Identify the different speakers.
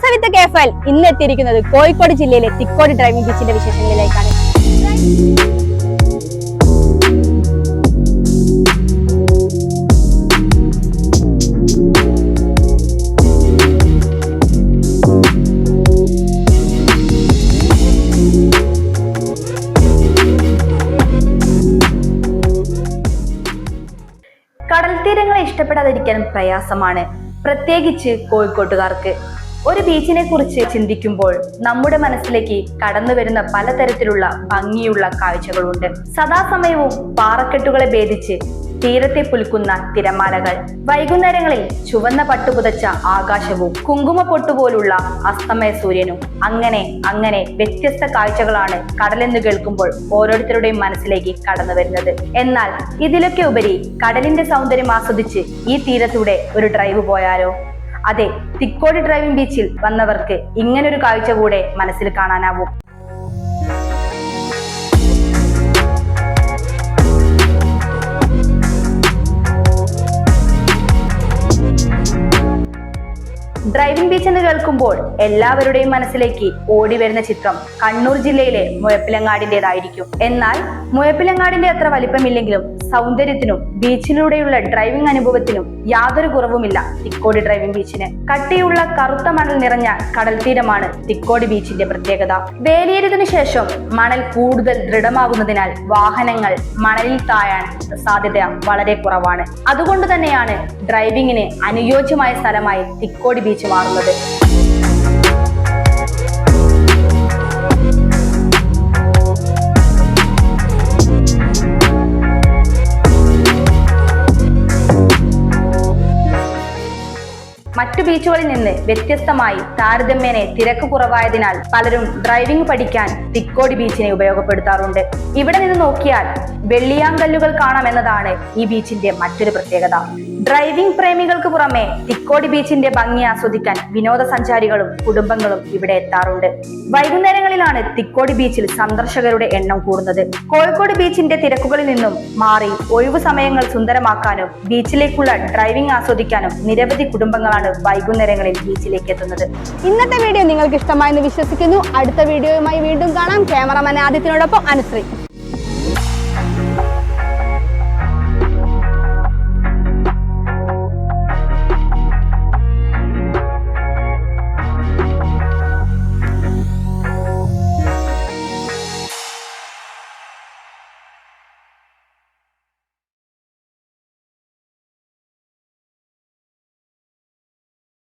Speaker 1: മൂസ വിത്ത് കേഫൽ ഇന്ന് എത്തിയിരിക്കുന്നത് കോഴിക്കോട് ജില്ലയിലെ തിക്കോടി ഡ്രൈവിംഗ് ബീച്ചിന്റെ വിശേഷങ്ങളിലേക്കാണ്.
Speaker 2: കടൽ തീരങ്ങളെ ഇഷ്ടപ്പെടാതിരിക്കാനും പ്രയാസമാണ്, പ്രത്യേകിച്ച് കോഴിക്കോട്ടുകാർക്ക്. ഒരു ബീച്ചിനെ കുറിച്ച് ചിന്തിക്കുമ്പോൾ നമ്മുടെ മനസ്സിലേക്ക് കടന്നു വരുന്ന പലതരത്തിലുള്ള ഭംഗിയുള്ള കാഴ്ചകളുണ്ട്. സദാസമയവും പാറക്കെട്ടുകളെ ഭേദിച്ച് തീരത്തെ പുൽക്കുന്ന തിരമാലകൾ, വൈകുന്നേരങ്ങളിൽ ചുവന്ന പട്ടുപുതച്ച ആകാശവും കുങ്കുമപ്പൊട്ടുപോലുള്ള അസ്തമയ സൂര്യനും, അങ്ങനെ വ്യത്യസ്ത കാഴ്ചകളാണ് കടലെന്ന് കേൾക്കുമ്പോൾ ഓരോരുത്തരുടെയും മനസ്സിലേക്ക് കടന്നു വരുന്നത്. എന്നാൽ ഇതിലൊക്കെ ഉപരി കടലിന്റെ സൗന്ദര്യം ആസ്വദിച്ച് ഈ തീരത്തൂടെ ഒരു ഡ്രൈവ് പോയാലോ? അതെ, തിക്കോടി ഡ്രൈവിംഗ് ബീച്ചിൽ വന്നവർക്ക് ഇങ്ങനൊരു കാഴ്ച കൂടെ മനസ്സിൽ കാണാനാവും. ഡ്രൈവിംഗ് ബീച്ച് എന്ന് കേൾക്കുമ്പോൾ എല്ലാവരുടെയും മനസ്സിലേക്ക് ഓടി വരുന്ന ചിത്രം കണ്ണൂർ ജില്ലയിലെ മുഴപ്പിലങ്ങാടിൻ്റെതായിരിക്കും. എന്നാൽ മുഴപ്പിലങ്ങാടിന്റെ അത്ര വലിപ്പമില്ലെങ്കിലും സൗന്ദര്യത്തിനും ബീച്ചിലൂടെയുള്ള ഡ്രൈവിംഗ് അനുഭവത്തിനും യാതൊരു കുറവുമില്ല തിക്കോടി ഡ്രൈവിംഗ് ബീച്ചിന്. കട്ടിയുള്ള കറുത്ത മണൽ നിറഞ്ഞ കടൽ തീരമാണ് തിക്കോടി ബീച്ചിന്റെ പ്രത്യേകത. വേലിയേറ്റതിനു ശേഷം മണൽ കൂടുതൽ ദൃഢമാകുന്നതിനാൽ വാഹനങ്ങൾ മണലിൽ താഴാൻ സാധ്യത വളരെ കുറവാണ്. അതുകൊണ്ട് തന്നെയാണ് ഡ്രൈവിംഗിന് അനുയോജ്യമായ സ്ഥലമായി തിക്കോടി ബീച്ച് മാറുന്നത്. മറ്റു ബീച്ചുകളിൽ നിന്ന് വ്യത്യസ്തമായി താരതമ്യേന തിരക്ക് കുറവായതിനാൽ പലരും ഡ്രൈവിംഗ് പഠിക്കാൻ തിക്കോടി ബീച്ചിനെ ഉപയോഗപ്പെടുത്താറുണ്ട്. ഇവിടെ നിന്ന് നോക്കിയാൽ വെള്ളിയാങ്കല്ലുകൾ കാണാമെന്നതാണ് ഈ ബീച്ചിന്റെ മറ്റൊരു പ്രത്യേകത. ഡ്രൈവിംഗ് പ്രേമികൾക്ക് പുറമെ തിക്കോടി ബീച്ചിന്റെ ഭംഗി ആസ്വദിക്കാൻ വിനോദസഞ്ചാരികളും കുടുംബങ്ങളും ഇവിടെ എത്താറുണ്ട്. വൈകുന്നേരങ്ങളിലാണ് തിക്കോടി ബീച്ചിൽ സന്ദർശകരുടെ എണ്ണം കൂടുന്നത്. കോഴിക്കോട് ബീച്ചിന്റെ തിരക്കുകളിൽ നിന്നും മാറി ഒഴിവു സമയങ്ങൾ സുന്ദരമാക്കാനും ബീച്ചിലേക്കുള്ള ഡ്രൈവിംഗ് ആസ്വദിക്കാനും നിരവധി കുടുംബങ്ങളാണ് വൈകുന്നേരങ്ങളിൽ ബീച്ചിലേക്ക് എത്തുന്നത്.
Speaker 1: ഇന്നത്തെ വീഡിയോ നിങ്ങൾക്ക് ഇഷ്ടമായെന്ന് വിശ്വസിക്കുന്നു. അടുത്ത വീഡിയോയുമായി വീണ്ടും കാണാം. ക്യാമറമാൻ ആദിത്യനോടൊപ്പം അനുശ്രീ.